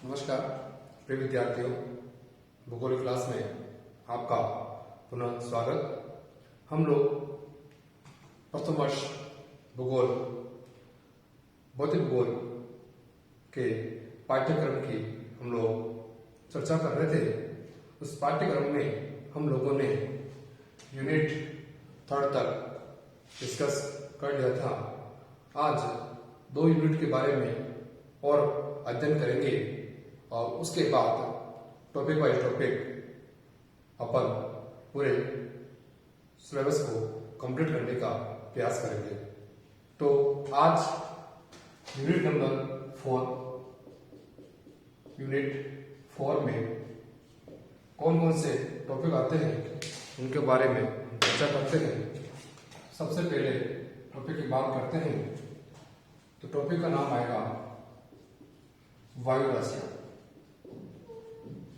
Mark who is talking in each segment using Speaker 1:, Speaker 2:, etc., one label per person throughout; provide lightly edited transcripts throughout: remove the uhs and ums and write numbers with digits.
Speaker 1: नमस्कार प्रिय विद्यार्थियों, भूगोल क्लास में आपका पुनः स्वागत। हम लोग प्रथम वर्ष भूगोल भौतिक भूगोल के पाठ्यक्रम की हम लोग चर्चा कर रहे थे। उस पाठ्यक्रम में हम लोगों ने यूनिट 3 तक डिस्कस कर लिया था। आज 2 यूनिट के बारे में और अध्ययन करेंगे और उसके बाद टॉपिक बाय टॉपिक अपन पूरे सिलेबस को कंप्लीट करने का प्रयास करेंगे। तो आज यूनिट नंबर 4 में कौन कौन से टॉपिक आते हैं उनके बारे में चर्चा करते हैं। सबसे पहले टॉपिक की बात करते हैं तो टॉपिक का नाम आएगा वायु राशियां।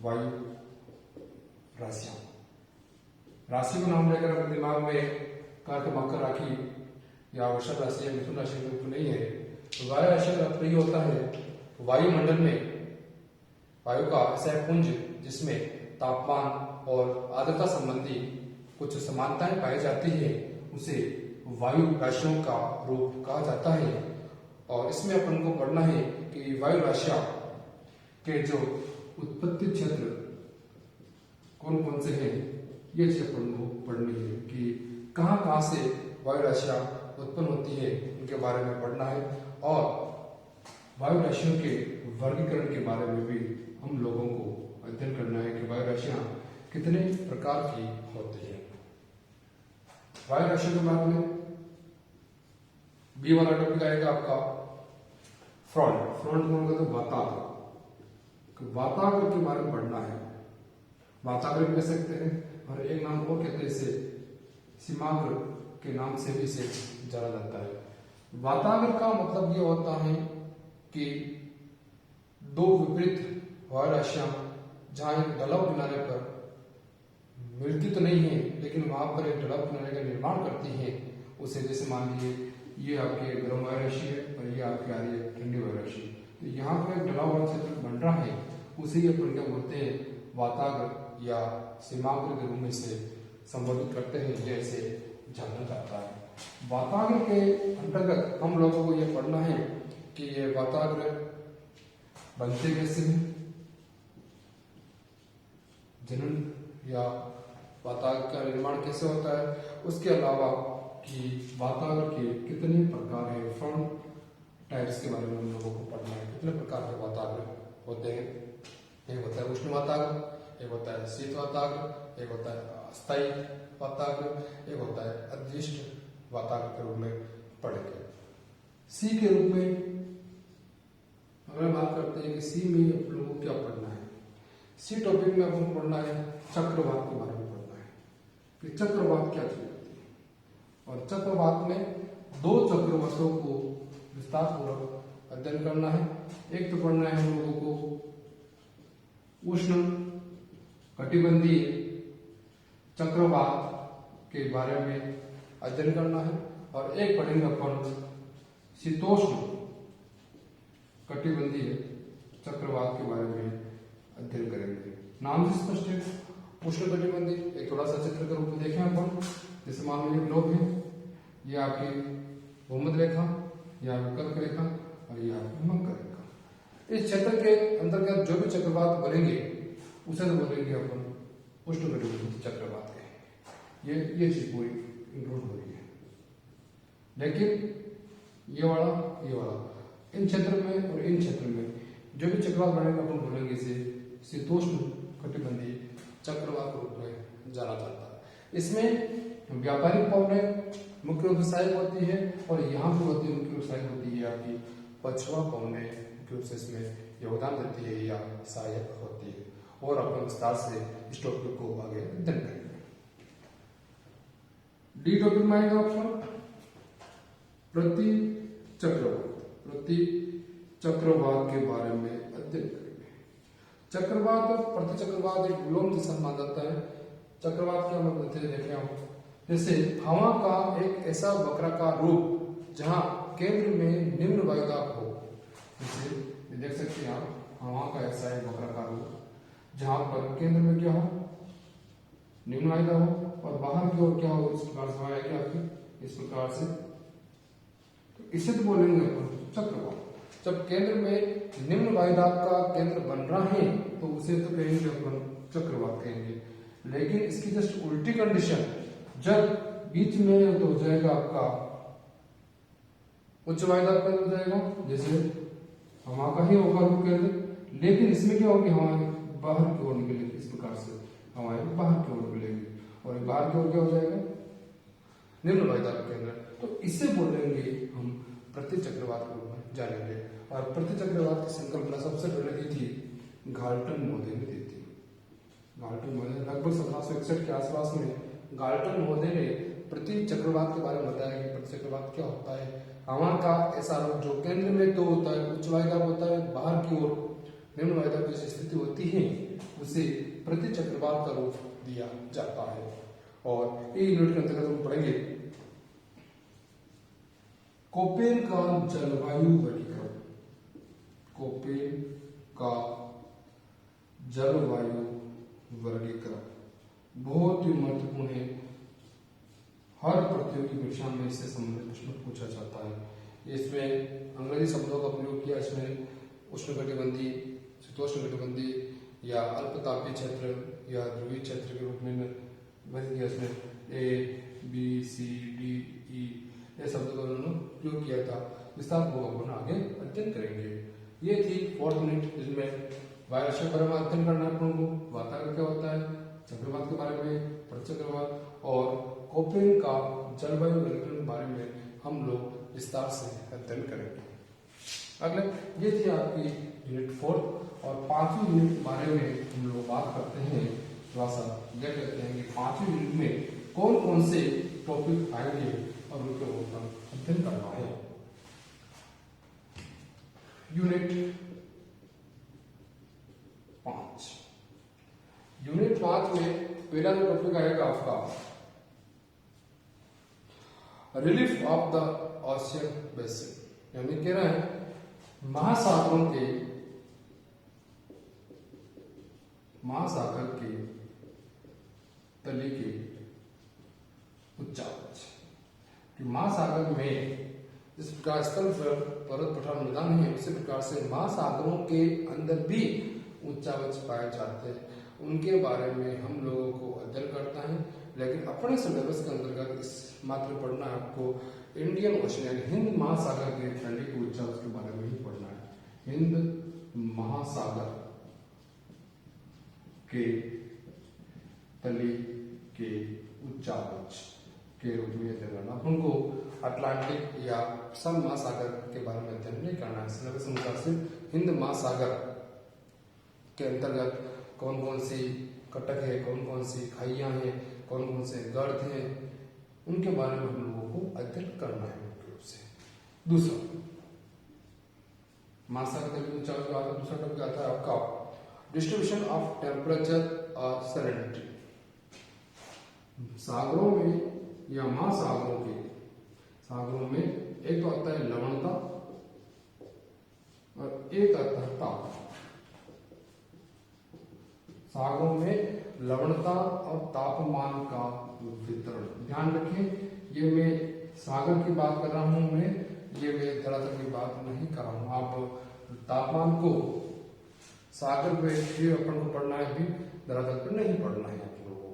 Speaker 1: वायु राशियां, राशि को नाम लेकर अपने दिमाग में कर्क, मकर राशि या वृषभ राशि या मिथुन राशि में नहीं है। तो वायु राशि का अर्थ ये होता है वायुमंडल में वायु का ऐसा पुंज जिसमें तापमान और आर्द्रता संबंधी कुछ समानताएं पाई जाती है, उसे वायु राशियों का रूप कहा जाता है। और इसमें अपन को पढ़ना है कि वायु राशियां के जो उत्पत्ति क्षेत्र कौन कौन से हैं, ये चीज अपन को पढ़नी है कि कहां कहां से वायु राशियां उत्पन्न होती है, उनके बारे में पढ़ना है। और वायु राशियों के वर्गीकरण के बारे में भी हम लोगों को अध्ययन करना है कि वायु राशियां कितने प्रकार की होती है। वायु राशियों के बारे में बी वाला टॉपिक आएगा आपका फ्रंट होगा तो वातावरण। वातावरण के बारे में पढ़ना है। वातावरण कह सकते हैं और एक नाम और कहते हैं इसे सीमाग्र के नाम से भी इसे जाना जाता है। वातावरण का मतलब ये होता है कि 2 विपरीत वायु राशियां जहां एक ढलाव किनारे पर मिलती तो नहीं है, लेकिन वहां पर एक ढलाव किनारे का निर्माण करती है। उसे जैसे मान लीजिए ये आपके गर्म वायु राशि है और ये आपकी आ रही है ठंडी वायु राशि। तो यहाँ पर एक ढलाव वाला क्षेत्र बन रहा है, उसे अपन क्या बोलते हैं वाताग्र या सीमाग्र के रूप में से संबोधित करते हैं। ये ऐसे जाना जाता है। वाताग्र के अंतर्गत हम लोगों को ये पढ़ना है कि ये वाताग्र बनते कैसे हैं, जनन या वाताग्र का निर्माण कैसे होता है, उसके अलावा कि वातावरण के कितने प्रकार है, फ्रंट टाइप्स के बारे में हम लोगों को पढ़ना है। कितने प्रकार के वातावरण होते हैं। एक होता है उष्ण वातावरण, एक होता है शीत वातावरण, एक होता है अस्थायी वातावरण, एक होता है अदृष्ट वातावरण के रूप में पढ़ेंगे। सी के रूप में अगर बात करते हैं कि सी में आप लोगों को क्या पढ़ना है, सी टॉपिक में अपन पढ़ना है चक्रवात के बारे में पढ़ना है कि चक्रवात क्या चीज होती है। और चक्रवात में 2 चक्रवातों को विस्तार पूर्वक अध्ययन करना है। एक तो पढ़ना है हम लोगों को उष्ण कटिबंधीय चक्रवात के बारे में अध्ययन करना है, और एक पढ़ेंगे अपन शीतोष्ण कटिबंधीय चक्रवात के बारे में अध्ययन करेंगे। नाम से स्पष्ट है उष्ण कटिबंधीय। एक थोड़ा सा चित्र के रूप में देखें अपन, जैसे मान लीजिए ग्लोब है, ये आपकी भूमध्य रेखा, यह आपकी कर्क रेखा और यह आपकी मकर रेखा। इस क्षेत्र के अंतर्गत जो भी चक्रवात बनेंगे उसे तो बोलेंगे अपन उष्ण कटिबंधीय चक्रवात के। ये चीज पूरी इंक्लूड हो रही है। लेकिन ये वाला इन क्षेत्र में और इन क्षेत्र में जो भी चक्रवात बनेगा अपन बोलेंगे इसे शीतोष्ण कटिबंधीय चक्रवात के रूप में जाना जाता है। इसमें व्यापारिक पवनें मुख्य रूप से सहायक होती है, और यहाँ पर होती है मुख्य रूप से सहायक होती है आपकी पछुआ पवनें मुख्य रूप से इसमें योगदान देती है या सहायक होती है। और अपन विस्तार से इस टॉपिक को आगे अध्ययन करेंगे। डी टॉपिक में आएगा आपका प्रति चक्रवात के बारे में अध्ययन करेंगे। चक्रवात और प्रति चक्रवात एक विलोम जैसा माना जाता है। चक्रवात क्या मतलब देखें आप, जैसे हवा का एक ऐसा वक्राकार रूप जहां केंद्र में निम्न वायुदाब हो। जैसे देख सकते हैं आप हवा का ऐसा एक वक्राकार हो जहां पर केंद्र में क्या हो, निम्न वायदा हो, और बाहर की ओर क्या हो, इस प्रकार से आएगी आपकी, इस प्रकार से। तो इसे तो बोलेंगे अपन चक्रवात। जब केंद्र में निम्न वायुदाब का केंद्र बन रहा है तो उसे तो कहेंगे अपन चक्रवात कहेंगे। लेकिन इसकी जस्ट उल्टी कंडीशन, जब बीच में तो हो जाएगा आपका उच्च वायुदाब का हो जाएगा, जैसे हवा का ही होगा रुक केंद्र, लेकिन इसमें क्या होगी, हवाएं बाहर की ओर निकलेगी, इस प्रकार से हवाएं बाहर की ओर निकलेगी, और बाहर की ओर क्या हो जाएगा, निम्न वायुदाब केंद्र। तो इसे बोलेंगे हम प्रतिचक्रवात के रूप में जानेंगे। और प्रतिचक्रवात की संकल्पना सबसे पहले दी थी गाल्टन महोदय ने दी थी। गाल्टन महोदय लगभग 1761 के आसपास में गाल्टन महोदय ने प्रतिचक्रवात के बारे में बताया कि प्रतिचक्रवात क्या होता है। हवा का ऐसा रूप जो केंद्र में तो होता है उच्च वायुदाब होता है, बाहर की ओर निम्न वायुदाब की स्थिति होती है, उसे प्रतिचक्रवात का रूप दिया जाता है। और ये यूनिट के अंतर्गत हम पढ़ेंगे कोपेन का जलवायु वर्गीकरण। कोपेन का जलवायु वर्गीकरण बहुत ही महत्वपूर्ण है, हर प्रतियोगी परीक्षा में इससे संबंधित प्रश्न पूछा जाता है। इसमें अंग्रेजी शब्दों का प्रयोग किया, इसमें उष्णकटिबंधीय, शीतोष्णकटिबंधीय या अल्पतापीय क्षेत्र या ध्रुवीय क्षेत्र के रूप में वर्ग किया। इसमें A B C D E ये शब्दों का उन्होंने प्रयोग किया था। विस्तार को अपन आगे अध्ययन करेंगे। ये थी 4th यूनिट, जिसमें वायुरक्षा के बारे में अध्ययन करना है अपन को, वातावरण क्या होता है, चक्रवात के बारे में, प्रतिचक्रवात और कोपेन का जलवायु वर्गीकरण के बारे में हम लोग विस्तार से अध्ययन करेंगे। अगले ये थी आपकी यूनिट 4 और 5वीं यूनिट के बारे में हम लोग बात करते हैं। थोड़ा सा देख लेते हैं कि 5वीं यूनिट में कौन कौन से टॉपिक आएंगे और उनके ऊपर अध्ययन करना है। यूनिट 5 में पहला जो टॉपिक आएगा आपका relief of the ocean basin, यानी कह रहे हैं महासागर के तले के उच्चावच। महासागर में जिस प्रकार स्थल पर पर्वत पठार मैदान है, उसी प्रकार से महासागरों के अंदर भी उच्चावच पाए जाते हैं। उनके बारे में हम लोगों को अध्ययन करता है, लेकिन अपने सिलेबस के अंतर्गत इस मात्र पढ़ना है आपको इंडियन ओशन यानी हिंद महासागर के तले के उच्चावच के बारे में ही पढ़ना है। हिंद महासागर के तले के उच्चावच के रूप में अध्ययन करना। उनको अटलांटिक या सन महासागर के बारे में अध्ययन नहीं करना है। सिलेबस अनुसार से हिंद महासागर के अंतर्गत कौन कौन सी कटक है, कौन कौन सी खाइयां हैं, कौन कौन से गर्त हैं, उनके बारे में हम लोगों को अध्ययन करना है मुख्य रूप से। दूसरा महासागर तले के उच्चावच आता है। दूसरा टॉपिक आता है आपका डिस्ट्रीब्यूशन ऑफ टेम्परेचर और सैलिनिटी। सागरों में या महासागरों के सागरों में एक तो आता है लवणता और एक आता है ताप। सागरों में लवणता और तापमान का वितरण ध्यान रखें। ये मैं सागर की बात कर रहा हूं, ये मैं धरातल की बात नहीं कर रहा हूं। आप तापमान को सागर पे भी अपन को पढ़ना है, भी धरातल पर नहीं पढ़ना है आप लोगों को।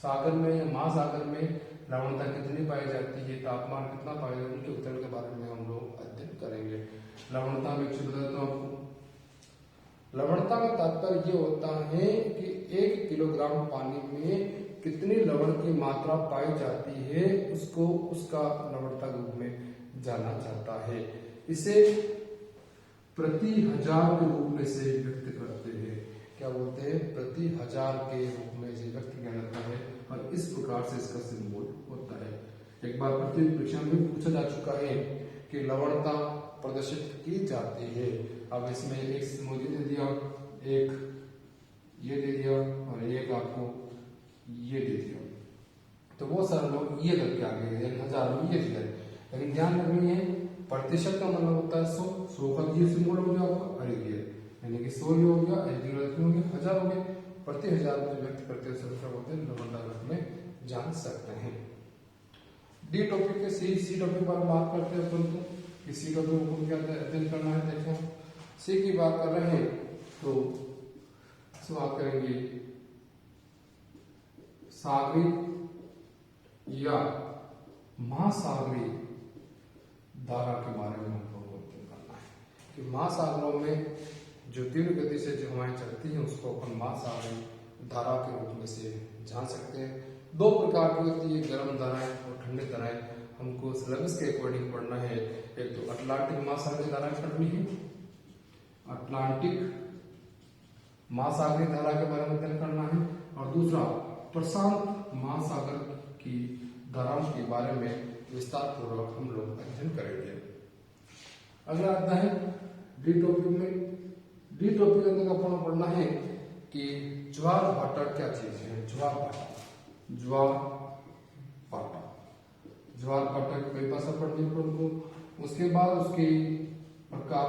Speaker 1: सागर में महासागर में लवणता कितनी पाई जाती है, तापमान कितना पाया जाता है, उनके वितरण के बारे में हम लोग अध्ययन करेंगे। लवणता में कुछ बताता हूं आपको। लवणता का तात्पर्य ये होता है कि 1 किलोग्राम पानी में कितनी लवण की मात्रा पाई जाती है, उसको उसका लवणता के रूप में जाना जाता है। इसे प्रति 1000 के रूप में से व्यक्त करते हैं। क्या बोलते हैं? प्रति 1000 के रूप में से व्यक्त किया जाता है और इस प्रकार से इसका सिंबल होता है। एक बार प्रतियोगी परीक्षा में पूछा जा चुका है कि लवणता प्रदर्शित की जाती है। अब इसमें एक सिंबल दे दिया, एक ये दे दिया और एक आपको ये दे दिया, तो वो सारे लोग ये करके आगे 1000 में ये दिया। लेकिन ध्यान रखनी है, प्रतिशत का मतलब होता है 100 का जीरो से मोड हो गया आपका अरेबियन, यानी कि 100 हो गया, 1 हो गया, 1000 हो गए, प्रति 1000 में व्यक्त करते हुए संख्या होते हैं लवंडा में जान सकते हैं। डी टॉपिक के सी टॉपिक पर बात करते हैं अपन तो कि सी टॉपिक को क्या अध्ययन करना है। देखें सी की बात कर रहे हैं तो बात करेंगे सागरीय या महासागरीय धारा के बारे में हम लोगों को करना है कि महासागरों में जो तीव्र गति से जो हवाएं चलती हैं उसको अपन महासागरीय धारा के रूप में से जान सकते हैं। 2 प्रकार की होती है, गर्म धाराएं और ठंडी धाराएं। हमको सिलेबस के अकॉर्डिंग पढ़ना है। एक तो अटलांटिक महासागरीय धाराएं पढ़नी है, अटलांटिक महासागरीय धारा के बारे में अध्ययन करना है, और दूसरा प्रशांत महासागर की धाराओं के बारे में विस्तार पूर्वक हम लोग अध्ययन करेंगे। अगला अध्याय डी टॉपिक में, डी टॉपिक के अंदर अपन पढ़ना है कि ज्वार भाटा क्या चीज है। ज्वार भाटा, ज्वार भाटा, ज्वार भाटा की कई भाषा पढ़नी है उनको। उसके बाद उसके प्रकार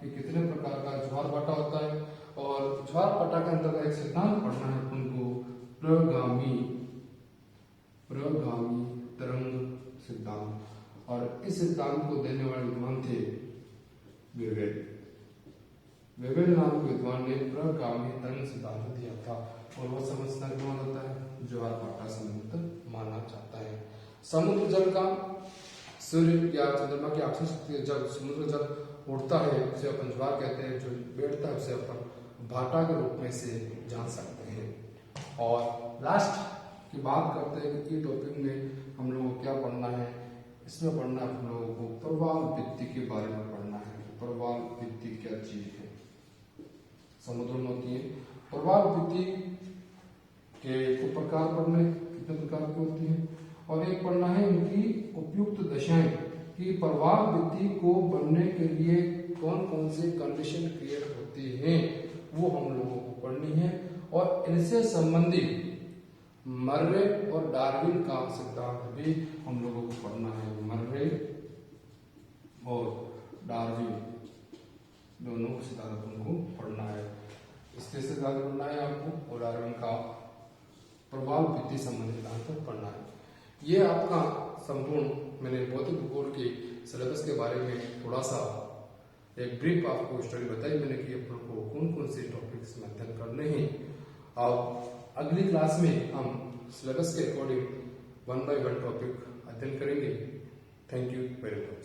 Speaker 1: कि कितने प्रकार का ज्वार भाटा होता है, और ज्वार भाटा के अंतर्गत एक सिद्धांत पढ़ना है उनको, प्रगामी तरंग सिद्धांत। और इस सिद्धांत को देने वाले विद्वान थे वेवेल नाम के विद्वान ने प्रगामी तरंग सिद्धांत दिया था, और वह समझना कौन होता है, ज्वार भाटा समुद्र माना जाता है। समुद्र जल का सूर्य या चंद्रमा की आकर्षण शक्ति जब समुद्र जल उड़ता है उसे अपन ज्वार कहते हैं, जो बैठता है उसे अपन भाटा के रूप में से जान सकते हैं। और लास्ट की बात करते हैं कि टॉपिक में हम लोगों को क्या पढ़ना है। इसमें पढ़ना हम लोगों को प्रवाल भित्ति के बारे में पढ़ना है। प्रवाल भित्ति क्या चीज है, समुद्र में होती है। प्रवाल भित्ति के प्रकार पढ़ने, कितने प्रकार की होती है, और एक पढ़ना है उनकी उपयुक्त दशाएं कि प्रवाल भित्ति को बनने के लिए कौन कौन से कंडीशन क्रिएट होती हैं, वो हम लोगों को पढ़नी है। और इनसे संबंधित मर्रे और डार्विन का सिद्धांत भी हम लोगों को पढ़ना है। मर्रे और डार्विन दोनों सिद्धांत को पढ़ना है। इसके सिद्धांत पढ़ना है आपको, और डार्विन का प्रभाव भित्ति संबंधी सिद्धांत पढ़ना है। ये आपका संपूर्ण मैंने भौतिक भूगोल के सिलेबस के बारे में थोड़ा सा एक ब्रीफ आपको स्टडी बताई मैंने कि अपन को कौन कौन से टॉपिक्स में अध्ययन करने हैं। अब अगली क्लास में हम सिलेबस के अकॉर्डिंग 1 by 1 टॉपिक अध्ययन करेंगे। Thank you very much.